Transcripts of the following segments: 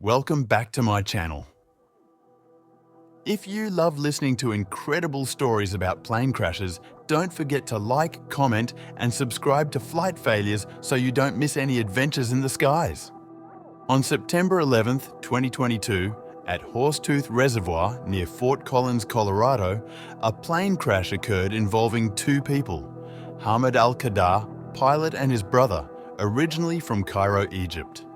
Welcome back to my channel. If you love listening to incredible stories about plane crashes, don't forget to like, comment, and subscribe to Flight Failures so you don't miss any adventures in the skies. On September 11th, 2022, at Horsetooth Reservoir near Fort Collins, Colorado, a plane crash occurred involving two people, Hamad Al-Qadar, pilot, and his brother, originally from Cairo, Egypt.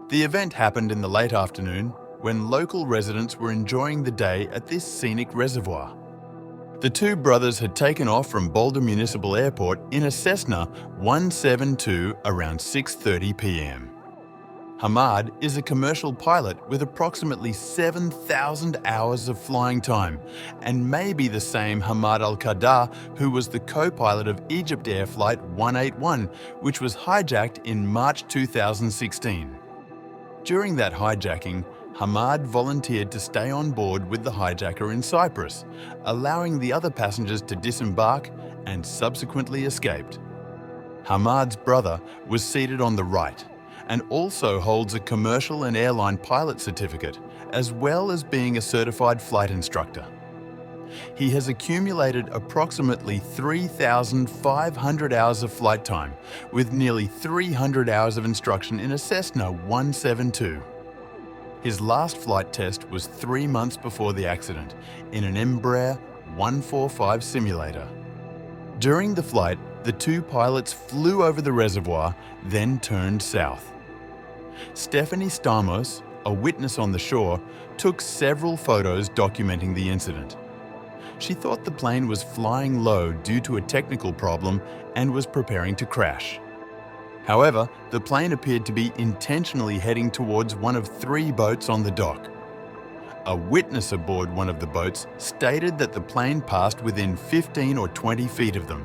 The event happened in the late afternoon when local residents were enjoying the day at this scenic reservoir. The two brothers had taken off from Boulder Municipal Airport in a Cessna 172 around 6:30 p.m. Hamad is a commercial pilot with approximately 7,000 hours of flying time and may be the same Hamad Al-Qadar who was the co-pilot of Egypt Air Flight 181, which was hijacked in March 2016. During that hijacking, Hamad volunteered to stay on board with the hijacker in Cyprus, allowing the other passengers to disembark and subsequently escaped. Hamad's brother was seated on the right and also holds a commercial and airline pilot certificate, as well as being a certified flight instructor. He has accumulated approximately 3,500 hours of flight time, with nearly 300 hours of instruction in a Cessna 172. His last flight test was 3 months before the accident in an Embraer 145 simulator. During the flight, the two pilots flew over the reservoir, then turned south. Stephanie Stamos, a witness on the shore, took several photos documenting the incident. She thought the plane was flying low due to a technical problem and was preparing to crash. However, the plane appeared to be intentionally heading towards one of 3 boats on the dock. A witness aboard one of the boats stated that the plane passed within 15 or 20 feet of them.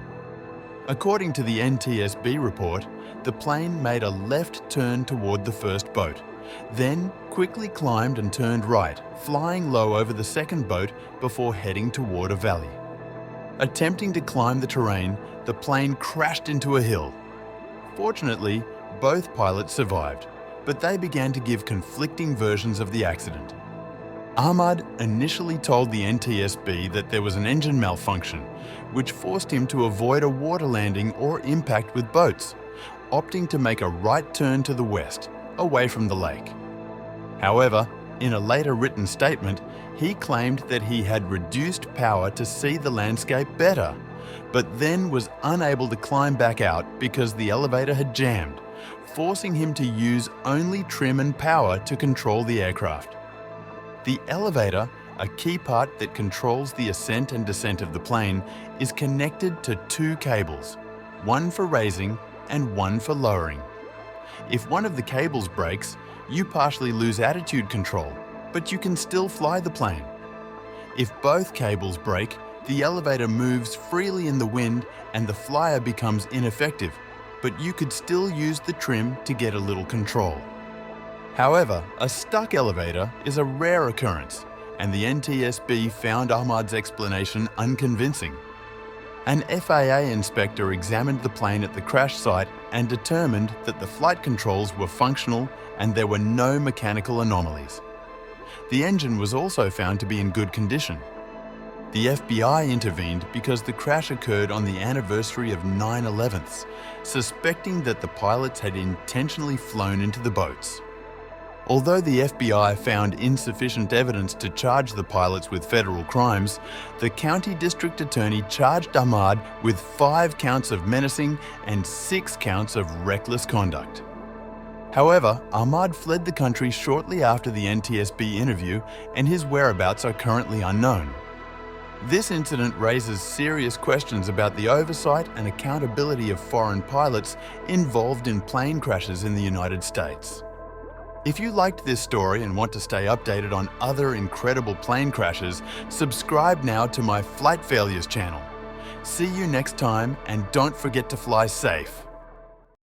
According to the NTSB report, the plane made a left turn toward the first boat, then quickly climbed and turned right, flying low over the second boat before heading toward a valley. Attempting to climb the terrain, the plane crashed into a hill. Fortunately, both pilots survived, but they began to give conflicting versions of the accident. Ahmad initially told the NTSB that there was an engine malfunction, which forced him to avoid a water landing or impact with boats, opting to make a right turn to the west, away from the lake. However, in a later written statement, he claimed that he had reduced power to see the landscape better, but then was unable to climb back out because the elevator had jammed, forcing him to use only trim and power to control the aircraft. The elevator, a key part that controls the ascent and descent of the plane, is connected to 2 cables, one for raising and one for lowering. If one of the cables breaks, you partially lose attitude control, but you can still fly the plane. If both cables break, the elevator moves freely in the wind and the flyer becomes ineffective, but you could still use the trim to get a little control. However, a stuck elevator is a rare occurrence, and the NTSB found Ahmad's explanation unconvincing. An FAA inspector examined the plane at the crash site and determined that the flight controls were functional and there were no mechanical anomalies. The engine was also found to be in good condition. The FBI intervened because the crash occurred on the anniversary of 9/11, suspecting that the pilots had intentionally flown into the boats. Although the FBI found insufficient evidence to charge the pilots with federal crimes, the county district attorney charged Ahmad with 5 counts of menacing and 6 counts of reckless conduct. However, Ahmad fled the country shortly after the NTSB interview, and his whereabouts are currently unknown. This incident raises serious questions about the oversight and accountability of foreign pilots involved in plane crashes in the United States. If you liked this story and want to stay updated on other incredible plane crashes, subscribe now to my Flight Failures channel. See you next time, and don't forget to fly safe.